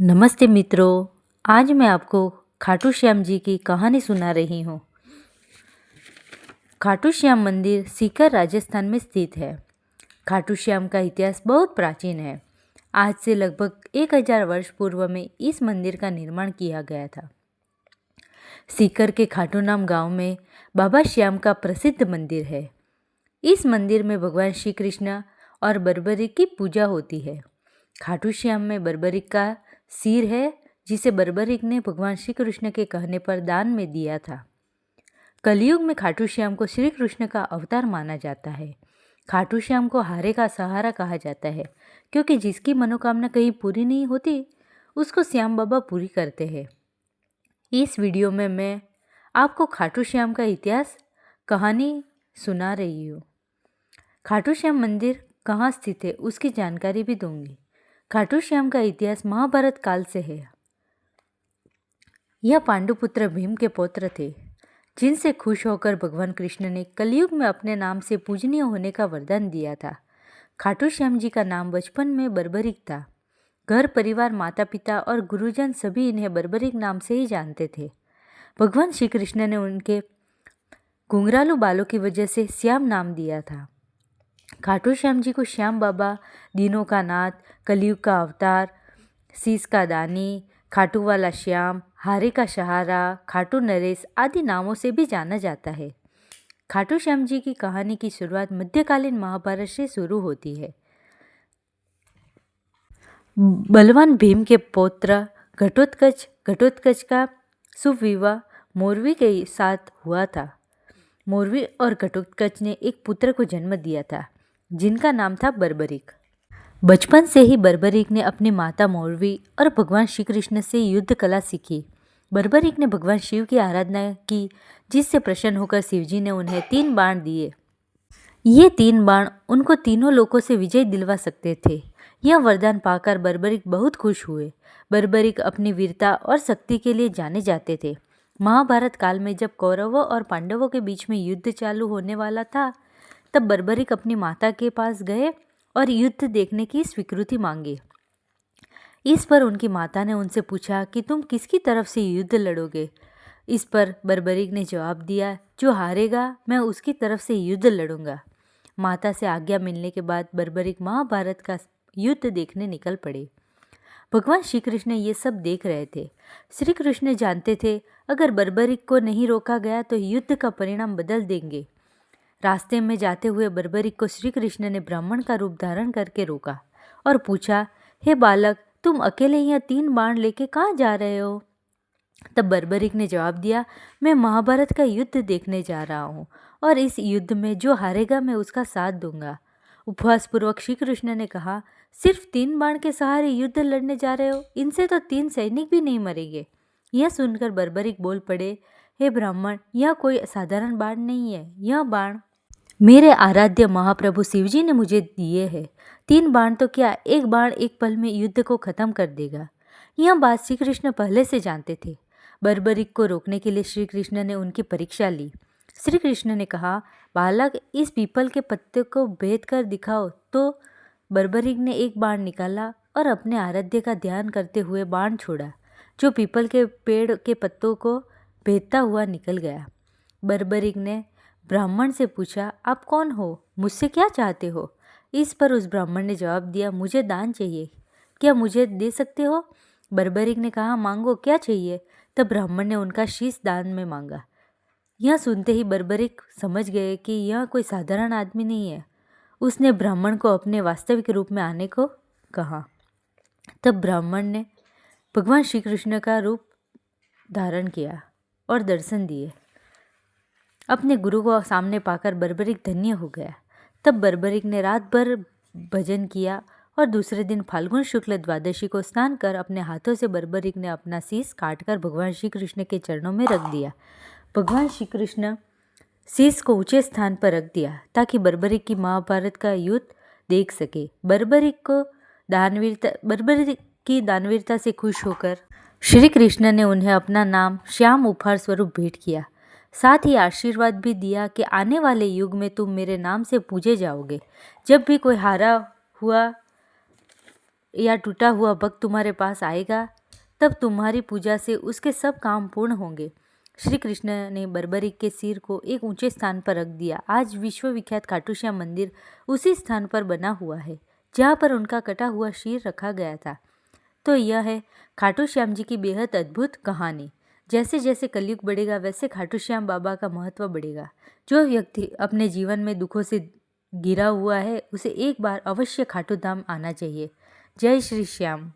नमस्ते मित्रों। आज मैं आपको खाटू श्याम जी की कहानी सुना रही हूँ। खाटू श्याम मंदिर सीकर राजस्थान में स्थित है। खाटू श्याम का इतिहास बहुत प्राचीन है। आज से लगभग 1000 वर्ष पूर्व में इस मंदिर का निर्माण किया गया था। सीकर के खाटू नाम गांव में बाबा श्याम का प्रसिद्ध मंदिर है। इस मंदिर में भगवान श्री कृष्ण और बर्बरीक की पूजा होती है। खाटू श्याम में बर्बरीक का सिर है, जिसे बर्बरीक ने भगवान श्री कृष्ण के कहने पर दान में दिया था। कलयुग में खाटू श्याम को श्री कृष्ण का अवतार माना जाता है। खाटू श्याम को हारे का सहारा कहा जाता है, क्योंकि जिसकी मनोकामना कहीं पूरी नहीं होती उसको श्याम बाबा पूरी करते हैं। इस वीडियो में मैं आपको खाटू श्याम का इतिहास कहानी सुना रही हूँ। खाटू श्याम मंदिर कहाँ स्थित है उसकी जानकारी भी दूंगी। खाटू श्याम का इतिहास महाभारत काल से है। यह पांडुपुत्र भीम के पौत्र थे, जिनसे खुश होकर भगवान कृष्ण ने कलयुग में अपने नाम से पूजनीय होने का वरदान दिया था। खाटू श्याम जी का नाम बचपन में बर्बरीक था। घर परिवार, माता पिता और गुरुजन सभी इन्हें बर्बरीक नाम से ही जानते थे। भगवान श्री कृष्ण ने उनके घुंघरालू बालों की वजह से श्याम नाम दिया था। खाटू श्याम जी को श्याम बाबा, दीनों का नाथ, कलयुग का अवतार, शीश का दानी, खाटू वाला श्याम, हारे का सहारा, खाटू नरेश आदि नामों से भी जाना जाता है। खाटू श्याम जी की कहानी की शुरुआत मध्यकालीन महाभारत से शुरू होती है। बलवान भीम के पौत्र घटोत्कच का शुभ विवाह मोरवी के साथ हुआ था। मोरवी और घटोत्कच ने एक पुत्र को जन्म दिया था, जिनका नाम था बर्बरीक। बचपन से ही बर्बरीक ने अपनी माता मोरवी और भगवान श्री कृष्ण से युद्ध कला सीखी। बर्बरीक ने भगवान शिव की आराधना की, जिससे प्रसन्न होकर शिवजी ने उन्हें 3 बाण दिए। ये 3 बाण उनको तीनों लोकों से विजय दिलवा सकते थे। यह वरदान पाकर बर्बरीक बहुत खुश हुए। बर्बरीक अपनी वीरता और शक्ति के लिए जाने जाते थे। महाभारत काल में जब कौरवों और पांडवों के बीच में युद्ध चालू होने वाला था, तब बर्बरीक अपनी माता के पास गए और युद्ध देखने की स्वीकृति मांगी। इस पर उनकी माता ने उनसे पूछा कि तुम किसकी तरफ से युद्ध लड़ोगे। इस पर बर्बरीक ने जवाब दिया, जो हारेगा मैं उसकी तरफ से युद्ध लड़ूंगा। माता से आज्ञा मिलने के बाद बर्बरीक महाभारत का युद्ध देखने निकल पड़े। भगवान श्री कृष्ण ये सब देख रहे थे। श्री कृष्ण जानते थे अगर बर्बरीक को नहीं रोका गया तो युद्ध का परिणाम बदल देंगे। रास्ते में जाते हुए बर्बरीक को श्री कृष्ण ने ब्राह्मण का रूप धारण करके रोका और पूछा, हे बालक, तुम अकेले यहाँ 3 बाण लेके कहाँ जा रहे हो? तब बर्बरीक ने जवाब दिया, मैं महाभारत का युद्ध देखने जा रहा हूँ और इस युद्ध में जो हारेगा मैं उसका साथ दूंगा। उपहास पूर्वक श्री कृष्ण ने कहा, सिर्फ 3 बाण के सहारे युद्ध लड़ने जा रहे हो? इनसे तो 3 सैनिक भी नहीं मरेंगे। यह सुनकर बर्बरीक बोल पड़े, हे ब्राह्मण, यह कोई साधारण बाण नहीं है। यह बाण मेरे आराध्य महाप्रभु शिवजी ने मुझे दिए हैं। 3 बाण तो क्या, एक बाण एक पल में युद्ध को खत्म कर देगा। यह बात श्री कृष्ण पहले से जानते थे। बर्बरीक को रोकने के लिए श्री कृष्ण ने उनकी परीक्षा ली। श्री कृष्ण ने कहा, बालक, इस पीपल के पत्ते को भेद कर दिखाओ। तो बर्बरीक ने एक बाण निकाला और अपने आराध्य का ध्यान करते हुए बाण छोड़ा, जो पीपल के पेड़ के पत्तों को भेदता हुआ निकल गया। बर्बरीक ने ब्राह्मण से पूछा, आप कौन हो? मुझसे क्या चाहते हो? इस पर उस ब्राह्मण ने जवाब दिया, मुझे दान चाहिए। क्या मुझे दे सकते हो? बर्बरीक ने कहा, मांगो, क्या चाहिए? तब ब्राह्मण ने उनका शीश दान में मांगा। यह सुनते ही बर्बरीक समझ गए कि यह कोई साधारण आदमी नहीं है। उसने ब्राह्मण को अपने वास्तविक रूप में आने को कहा। तब ब्राह्मण ने भगवान श्री कृष्ण का रूप धारण किया और दर्शन दिए। अपने गुरु को सामने पाकर बर्बरीक धन्य हो गया। तब बर्बरीक ने रात भर भजन किया और दूसरे दिन फाल्गुन शुक्ल द्वादशी को स्नान कर अपने हाथों से बर्बरीक ने अपना शीश काटकर भगवान श्री कृष्ण के चरणों में रख दिया। भगवान श्री कृष्ण शीश को ऊंचे स्थान पर रख दिया ताकि बर्बरीक की महाभारत का युद्ध देख सके। बर्बरीक की दानवीरता से खुश होकर श्री कृष्ण ने उन्हें अपना नाम श्याम उपहार स्वरूप भेंट किया। साथ ही आशीर्वाद भी दिया कि आने वाले युग में तुम मेरे नाम से पूजे जाओगे। जब भी कोई हारा हुआ या टूटा हुआ भक्त तुम्हारे पास आएगा, तब तुम्हारी पूजा से उसके सब काम पूर्ण होंगे। श्री कृष्ण ने बर्बरी के सिर को एक ऊंचे स्थान पर रख दिया। आज विश्वविख्यात खाटू श्याम मंदिर उसी स्थान पर बना हुआ है जहाँ पर उनका कटा हुआ सिर रखा गया था। तो यह है खाटू श्याम जी की बेहद अद्भुत कहानी। जैसे जैसे कलयुग बढ़ेगा वैसे खाटू श्याम बाबा का महत्व बढ़ेगा। जो व्यक्ति अपने जीवन में दुखों से घिरा हुआ है उसे एक बार अवश्य खाटू धाम आना चाहिए। जय श्री श्याम।